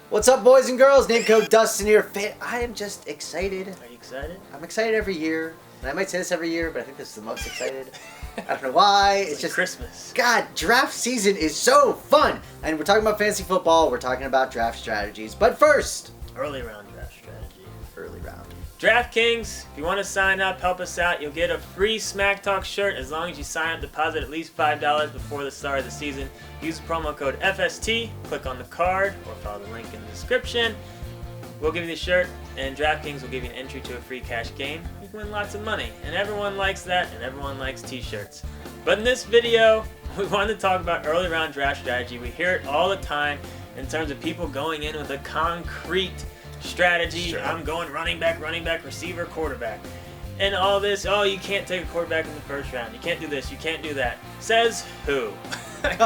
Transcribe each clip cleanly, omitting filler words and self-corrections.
What's up, boys and girls? Name code Dustin here. I am just excited. Are you excited? I'm excited every year. And I might say this every year, but I think this is the most excited. I don't know why. It's like just Christmas. God, draft season is so fun. And we're talking about fantasy football. We're talking about draft strategies. But first, Early round draft strategy. early round. DraftKings, if you want to sign up, help us out. You'll get a free Smack Talk shirt as long as you sign up, deposit at least $5 before the start of the season. Use the promo code FST, click on the card, or follow the link in the description. We'll give you the shirt, and DraftKings will give you an entry to a free cash game. You can win lots of money, and everyone likes that, and everyone likes t-shirts. But in this video, we wanted to talk about early round draft strategy. We hear it all the time in terms of people going in with a concrete strategy. Sure. I'm going running back, receiver, quarterback. And all this, oh, you can't take a quarterback in the first round. You can't do this, you can't do that. Says who?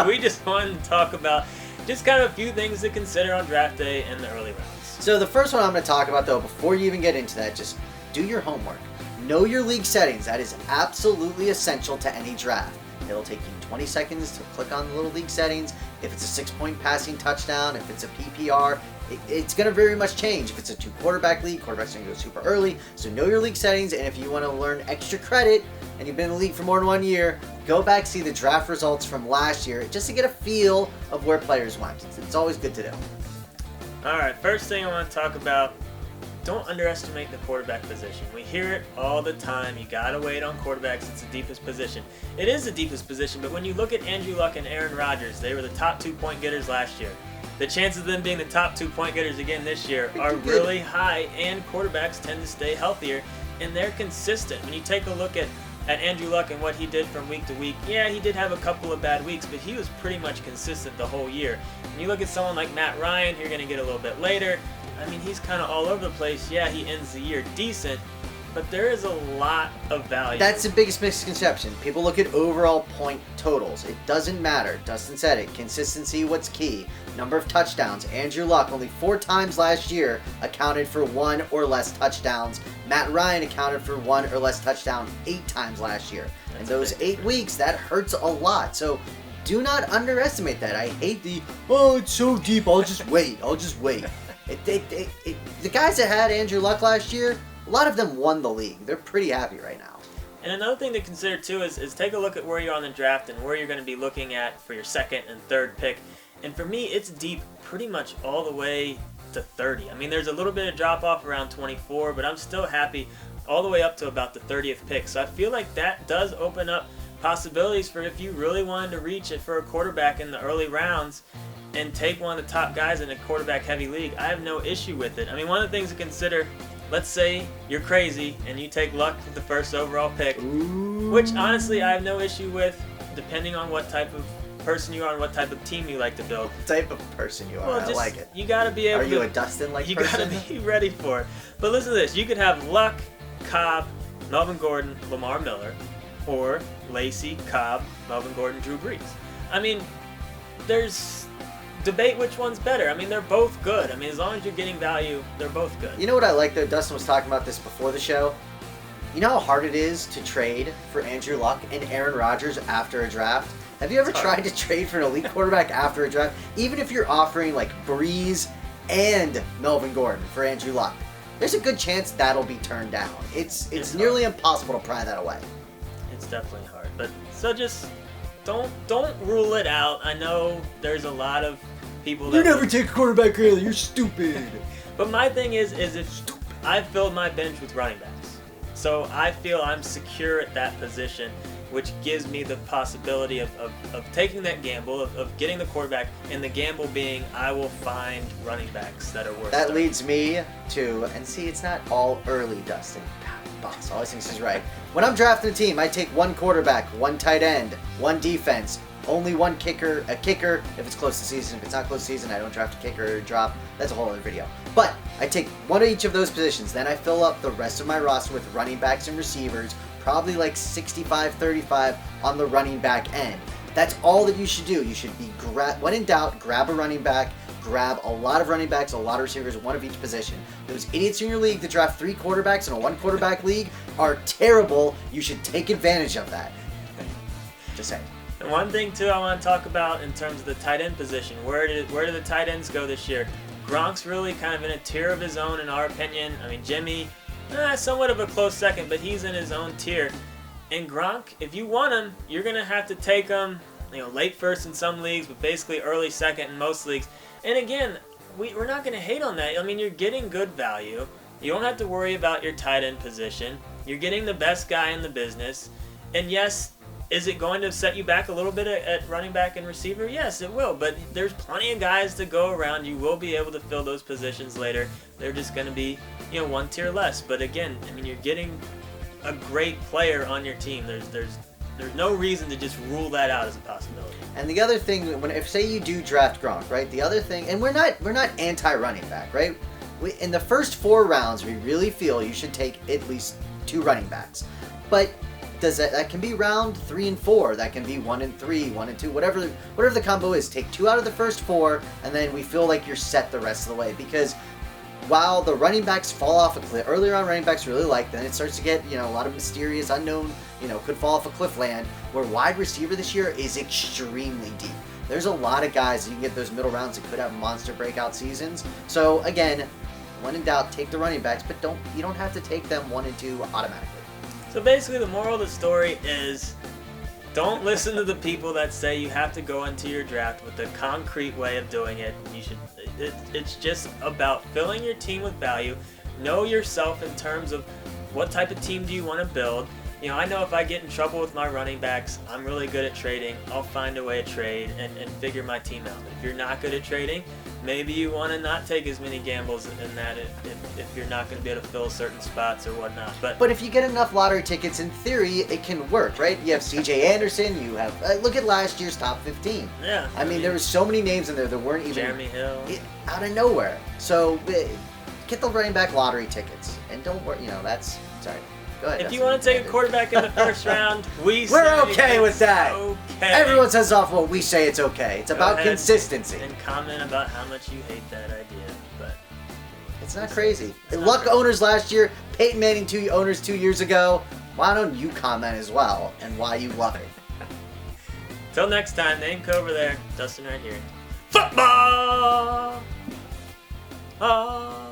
We just wanted to talk about just kind of a few things to consider on draft day and the early rounds. So the first one I'm going to talk about, though, before you even get into that, just do your homework. Know your league settings. That is absolutely essential to any draft. It'll take you 20 seconds to click on the little league settings. If it's a 6-point passing touchdown, if it's a PPR, it's going to very much change. If it's a 2-quarterback league, quarterback's going to go super early. So know your league settings, and if you want to learn extra credit and you've been in the league for more than 1 year, go back, see the draft results from last year just to get a feel of where players went. It's always good to do. All right, first thing I want to talk about, don't underestimate the quarterback position. We hear it all the time. You got to wait on quarterbacks. It's the deepest position. It is the deepest position, but when you look at Andrew Luck and Aaron Rodgers, they were the top 2-point getters last year. The chances of them being the top 2-point getters again this year are really high, and quarterbacks tend to stay healthier, and they're consistent. When you take a look at Andrew Luck and what he did from week to week, yeah, he did have a couple of bad weeks, but he was pretty much consistent the whole year. When you look at someone like Matt Ryan, who you're going to get a little bit later, I mean, he's kind of all over the place. Yeah, he ends the year decent, but there is a lot of value. That's the biggest misconception. People look at overall point totals. It doesn't matter. Dustin said it. Consistency, what's key. Number of touchdowns. Andrew Luck only 4 times last year accounted for 1 or less touchdowns. Matt Ryan accounted for 1 or less touchdown 8 times last year. And those 8 weeks, that hurts a lot. So do not underestimate that. I hate it's so deep, I'll just wait. The guys that had Andrew Luck last year, a lot of them won the league. They're pretty happy right now. And another thing to consider too is take a look at where you're on the draft and where you're going to be looking at for your 2nd and 3rd pick. And for me, it's deep pretty much all the way to 30. I mean, there's a little bit of drop off around 24, but I'm still happy all the way up to about the 30th pick. So I feel like that does open up possibilities for if you really wanted to reach it for a quarterback in the early rounds and take one of the top guys in a quarterback heavy league. I have no issue with it. I mean, one of the things to consider, let's say you're crazy and you take Luck with the 1st overall pick, which honestly I have no issue with, depending on what type of person you are and what type of team you like to build. What type of person you are. Well, I like it. You got to be able Are to... you a Dustin-like You person? got to be ready for it. But listen to this. You could have Luck, Cobb, Melvin Gordon, Lamar Miller, or Lacey, Cobb, Melvin Gordon, Drew Brees. I mean, there's debate which one's better. I mean, they're both good. I mean, as long as you're getting value, they're both good. You know what I like, though? Dustin was talking about this before the show. You know how hard it is to trade for Andrew Luck and Aaron Rodgers after a draft? Have you ever tried to trade for an elite quarterback after a draft? Even if you're offering like Brees and Melvin Gordon for Andrew Luck, there's a good chance that'll be turned down. It's nearly impossible to pry that away. It's definitely hard. But so just don't rule it out. I know there's a lot of people that You never take a quarterback early. You're stupid. But my thing is if I've filled my bench with running backs, so I feel I'm secure at that position, which gives me the possibility of taking that gamble, of getting the quarterback, and the gamble being I will find running backs that are worth That starting. leads me to, and see, it's not all early, Dustin. God, boss always thinks he's right. When I'm drafting a team, I take 1 quarterback, 1 tight end, 1 defense, only 1 kicker, a kicker if it's close to season. If it's not close to season, I don't draft a kicker or drop. That's a whole other video. But I take 1 of each of those positions. Then I fill up the rest of my roster with running backs and receivers, probably like 65-35 on the running back end. That's all that you should do. You should be, when in doubt, grab a running back, grab a lot of running backs, a lot of receivers, 1 of each position. Those idiots in your league that draft 3 quarterbacks in a 1 quarterback league are terrible. You should take advantage of that. Just saying. And one thing too I want to talk about in terms of the tight end position. Where do the tight ends go this year? Gronk's really kind of in a tier of his own, in our opinion. I mean, Jimmy, somewhat of a close second, but he's in his own tier. And Gronk, if you want him, you're going to have to take him, late first in some leagues, but basically early second in most leagues. And again, we're not going to hate on that. I mean, you're getting good value. You don't have to worry about your tight end position. You're getting the best guy in the business. And yes, is it going to set you back a little bit at running back and receiver? Yes, it will. But there's plenty of guys to go around. You will be able to fill those positions later. They're just going to be, one tier less. But again, I mean, you're getting a great player on your team. There's no reason to just rule that out as a possibility. And the other thing, if say you do draft Gronk, right? The other thing, and we're not anti-running back, right? In the first 4 rounds, we really feel you should take at least 2 running backs. But that can be round 3 and 4. That can be 1 and 3, 1 and 2, whatever the combo is. Take 2 out of the first 4, and then we feel like you're set the rest of the way. Because while the running backs fall off a cliff, earlier on running backs really like, then it starts to get, a lot of mysterious, unknown, could fall off a cliff land, where wide receiver this year is extremely deep. There's a lot of guys that you can get those middle rounds that could have monster breakout seasons. So again, when in doubt, take the running backs, but you don't have to take them 1 and 2 automatically. So basically the moral of the story is, don't listen to the people that say you have to go into your draft with a concrete way of doing it. It's just about filling your team with value. Know yourself in terms of what type of team do you want to build. I know if I get in trouble with my running backs, I'm really good at trading. I'll find a way to trade and figure my team out. If you're not good at trading, maybe you want to not take as many gambles in that if you're not going to be able to fill certain spots or whatnot. But if you get enough lottery tickets, in theory, it can work, right? You have C.J. Anderson. You have look at last year's top 15. Yeah. I mean, there were so many names in there that weren't even Jeremy Hill out of nowhere. So get the running back lottery tickets, and don't worry. That's sorry. Go ahead. If you want to take a quarterback in the first round, we're okay with that. Okay. Everyone says off what we say it's okay. It's about consistency. And comment about how much you hate that idea, but it's not crazy. Luck owners last year, Peyton Manning owners 2 years ago. Why don't you comment as well and why you love it? Till next time, Name over there, Dustin right here. Football. Oh.